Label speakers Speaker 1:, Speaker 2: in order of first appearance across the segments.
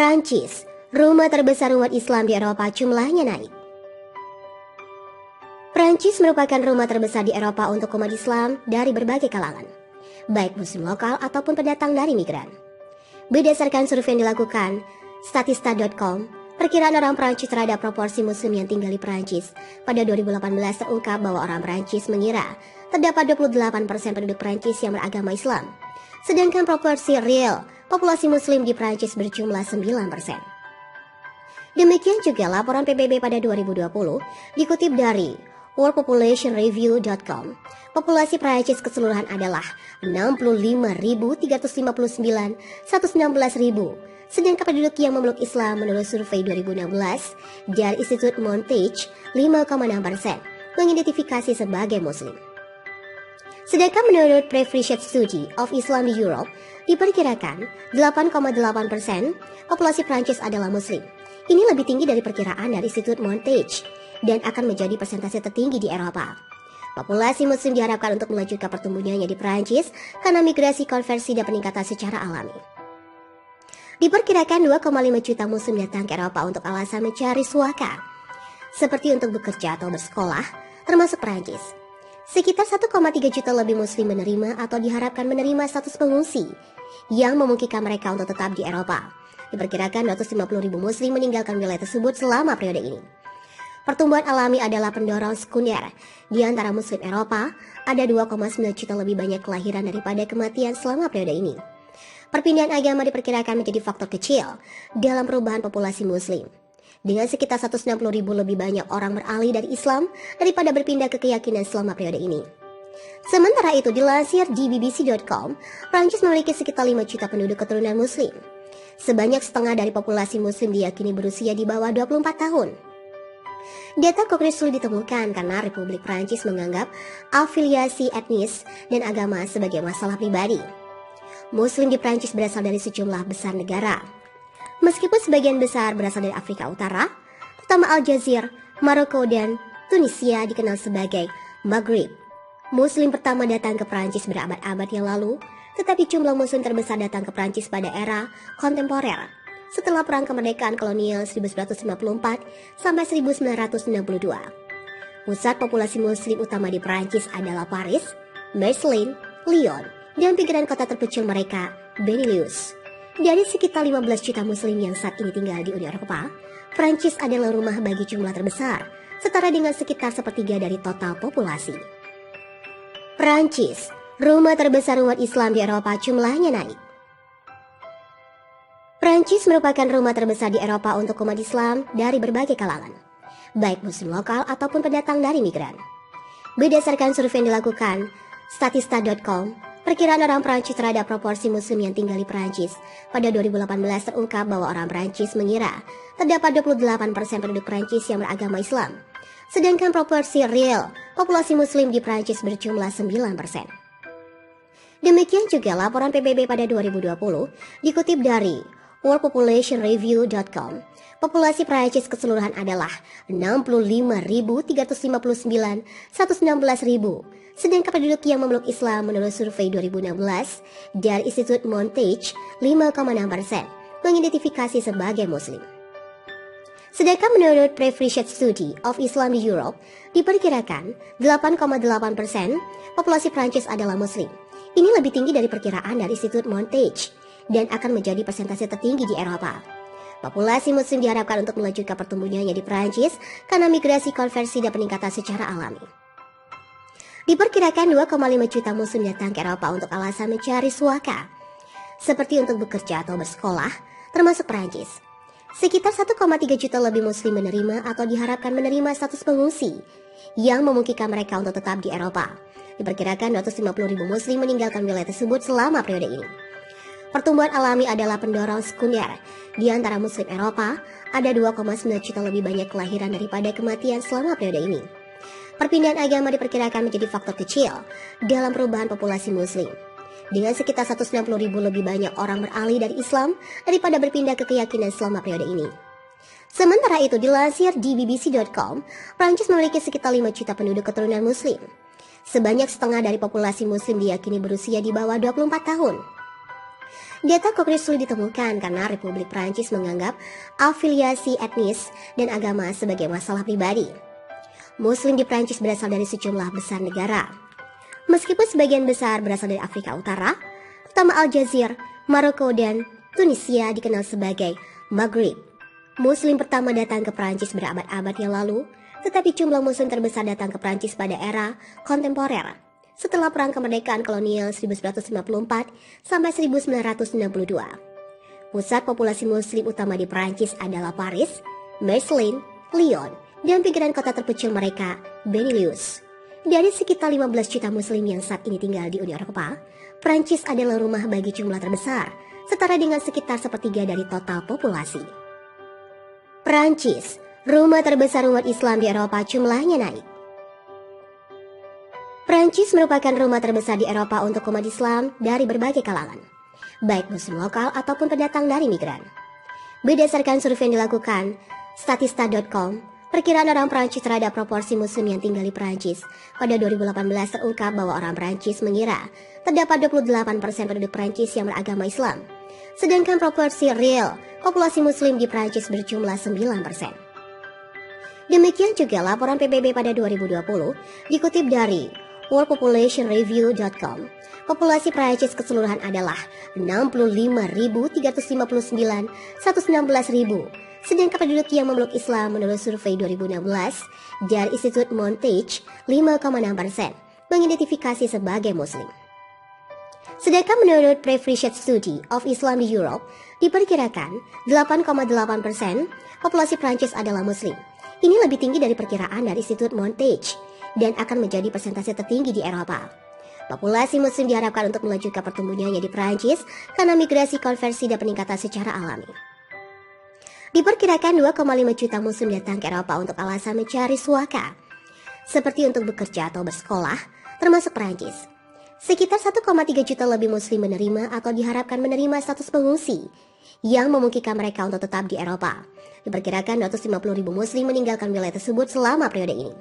Speaker 1: Prancis, rumah terbesar umat Islam di Eropa jumlahnya naik. Prancis merupakan rumah terbesar di Eropa untuk umat Islam dari berbagai kalangan, baik muslim lokal ataupun pendatang dari migran. Berdasarkan survei yang dilakukan, Statista.com, perkiraan orang Prancis terhadap proporsi muslim yang tinggal di Prancis pada 2018 terungkap bahwa orang Prancis mengira terdapat 28% penduduk Prancis yang beragama Islam, sedangkan proporsi real populasi muslim di Prancis berjumlah 9%. Demikian juga laporan PBB pada 2020 dikutip dari worldpopulationreview.com. Populasi Prancis keseluruhan adalah 65.359, 116.000, sedangkan penduduk yang memeluk Islam menurut survei 2016 dari Institut Montage 5,6% mengidentifikasi sebagai Muslim. Sedangkan menurut Previous Study of Islam di Europe, diperkirakan 8,8% populasi Prancis adalah Muslim. Ini lebih tinggi dari perkiraan dari Institut Montage dan akan menjadi persentase tertinggi di Eropa. Populasi Muslim diharapkan untuk melanjutkan pertumbuhannya di Prancis karena migrasi, konversi, dan peningkatan secara alami. Diperkirakan 2,5 juta Muslim datang ke Eropa untuk alasan mencari suaka, seperti untuk bekerja atau bersekolah, termasuk Prancis. Sekitar 1,3 juta lebih Muslim menerima atau diharapkan menerima status pengungsi yang memungkinkan mereka untuk tetap di Eropa. Diperkirakan 250.000 Muslim meninggalkan wilayah tersebut selama periode ini. Pertumbuhan alami adalah pendorong sekunder. Di antara Muslim Eropa, ada 2,9 juta lebih banyak kelahiran daripada kematian selama periode ini. Perpindahan agama diperkirakan menjadi faktor kecil dalam perubahan populasi Muslim, dengan sekitar 160.000 lebih banyak orang beralih dari Islam daripada berpindah ke keyakinan selama periode ini. Sementara itu, dilansir di BBC.com, Prancis memiliki sekitar 5 juta penduduk keturunan Muslim. Sebanyak setengah dari populasi Muslim diyakini berusia di bawah 24 tahun. Data konkret sulit ditemukan karena Republik Prancis menganggap afiliasi etnis dan agama sebagai masalah pribadi. Muslim di Prancis berasal dari sejumlah besar negara. Meskipun sebagian besar berasal dari Afrika Utara, terutama Aljazair, Maroko, dan Tunisia dikenal sebagai Maghrib. Muslim pertama datang ke Prancis berabad-abad yang lalu, tetapi jumlah Muslim terbesar datang ke Prancis pada era kontemporer, setelah Perang Kemerdekaan Kolonial 1954 sampai 1962. Pusat populasi Muslim utama di Prancis adalah Paris, Marseille, Lyon, dan pinggiran kota terpencil mereka, Benelux. Dari sekitar 15 juta Muslim yang saat ini tinggal di Uni Eropa, Prancis adalah rumah bagi jumlah terbesar, setara dengan sekitar sepertiga dari total populasi. Prancis, rumah terbesar umat Islam di Eropa jumlahnya naik. Prancis merupakan rumah terbesar di Eropa untuk umat Islam dari berbagai kalangan, baik muslim lokal ataupun pendatang dari migran. Berdasarkan survei yang dilakukan, Statista.com, perkiraan orang Prancis terhadap proporsi muslim yang tinggal di Prancis pada 2018 terungkap bahwa orang Prancis mengira terdapat 28% penduduk Prancis yang beragama Islam, sedangkan proporsi real populasi muslim di Prancis berjumlah 9%. Demikian juga laporan PBB pada 2020 dikutip dari worldpopulationreview.com. Populasi Prancis keseluruhan adalah 65.359, 116.000, sedangkan penduduk yang memeluk Islam menurut survei 2016 dari Institut Montage 5,6% mengidentifikasi sebagai Muslim. Sedangkan menurut Previous Study of Islam di Europe, diperkirakan 8,8% populasi Prancis adalah Muslim. Ini lebih tinggi dari perkiraan dari Institut Montage dan akan menjadi persentase tertinggi di Eropa. Populasi Muslim diharapkan untuk melanjutkan pertumbuhannya di Prancis karena migrasi, konversi, dan peningkatan secara alami. Diperkirakan 2,5 juta Muslim datang ke Eropa untuk alasan mencari suaka, seperti untuk bekerja atau bersekolah, termasuk Prancis. Sekitar 1,3 juta lebih Muslim menerima atau diharapkan menerima status pengungsi yang memungkinkan mereka untuk tetap di Eropa. Diperkirakan 250.000 Muslim meninggalkan wilayah tersebut selama periode ini. Pertumbuhan alami adalah pendorong sekunder. Di antara Muslim Eropa, ada 2,9 juta lebih banyak kelahiran daripada kematian selama periode ini. Perpindahan agama diperkirakan menjadi faktor kecil dalam perubahan populasi Muslim, dengan sekitar 160.000 lebih banyak orang beralih dari Islam daripada berpindah ke keyakinan selama periode ini. Sementara itu, dilansir di BBC.com, Prancis memiliki sekitar 5 juta penduduk keturunan Muslim. Sebanyak setengah dari populasi Muslim diyakini berusia di bawah 24 tahun. Data konkret sulit ditemukan karena Republik Prancis menganggap afiliasi etnis dan agama sebagai masalah pribadi. Muslim di Prancis berasal dari sejumlah besar negara. Meskipun sebagian besar berasal dari Afrika Utara, terutama Aljazair, Maroko, dan Tunisia dikenal sebagai Maghrib. Muslim pertama datang ke Prancis berabad-abad yang lalu, tetapi jumlah Muslim terbesar datang ke Prancis pada era kontemporer, setelah Perang Kemerdekaan Kolonial 1954 sampai 1962. Pusat populasi Muslim utama di Prancis adalah Paris, Marseille, Lyon, dan pinggiran kota terpencil mereka, Benelux. Dari sekitar 15 juta Muslim yang saat ini tinggal di Uni Eropa, Prancis adalah rumah bagi jumlah terbesar, setara dengan sekitar sepertiga dari total populasi. Prancis, rumah terbesar umat Islam di Eropa, jumlahnya naik. Prancis merupakan rumah terbesar di Eropa untuk umat Islam dari berbagai kalangan, baik Muslim lokal ataupun pendatang dari migran. Berdasarkan survei yang dilakukan Statista.com, perkiraan orang Prancis terhadap proporsi Muslim yang tinggal di Prancis pada 2018 terungkap bahwa orang Prancis mengira terdapat 28% penduduk Prancis yang beragama Islam, sedangkan proporsi real populasi Muslim di Prancis berjumlah 9%. Demikian juga laporan PBB pada 2020 dikutip dari worldpopulationreview.com. Populasi Prancis keseluruhan adalah 65.359, 116.000. Sedangkan penduduk yang memeluk Islam menurut survei 2016 dari Institut Montage 5,6% mengidentifikasi sebagai Muslim. Sedangkan menurut Previous Study of Islam di Europe, diperkirakan 8,8% populasi Prancis adalah Muslim. Ini lebih tinggi dari perkiraan dari Institut Montage dan akan menjadi persentase tertinggi di Eropa. Populasi Muslim diharapkan untuk melanjutkan pertumbuhannya di Prancis karena migrasi, konversi, dan peningkatan secara alami. Diperkirakan 2,5 juta Muslim datang ke Eropa untuk alasan mencari suaka, seperti untuk bekerja atau bersekolah, termasuk Prancis. Sekitar 1,3 juta lebih Muslim menerima atau diharapkan menerima status pengungsi, yang memungkinkan mereka untuk tetap di Eropa. Diperkirakan 250.000 Muslim meninggalkan wilayah tersebut selama periode ini.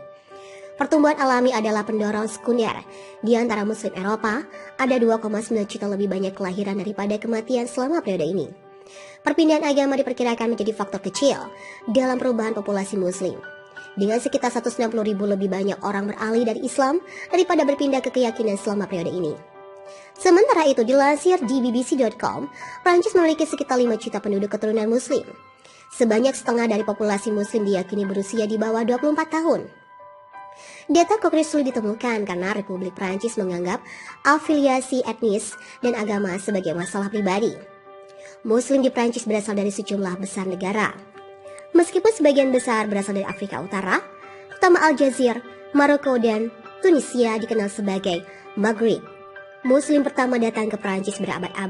Speaker 1: Pertumbuhan alami adalah pendorong sekunder. Di antara Muslim Eropa, ada 2,9 juta lebih banyak kelahiran daripada kematian selama periode ini. Perpindahan agama diperkirakan menjadi faktor kecil dalam perubahan populasi Muslim, dengan sekitar 160.000 lebih banyak orang beralih dari Islam daripada berpindah ke keyakinan selama periode ini. Sementara itu, dilansir di BBC.com, Prancis memiliki sekitar 5 juta penduduk keturunan Muslim. Sebanyak setengah dari populasi Muslim diyakini berusia di bawah 24 tahun. Data konkret sulit ditemukan karena Republik Prancis menganggap afiliasi etnis dan agama sebagai masalah pribadi. Muslim di Prancis berasal dari sejumlah besar negara. Meskipun sebagian besar berasal dari Afrika Utara, terutama Aljazair, Maroko, dan Tunisia dikenal sebagai Maghrib. Muslim pertama datang ke Prancis berabad-abad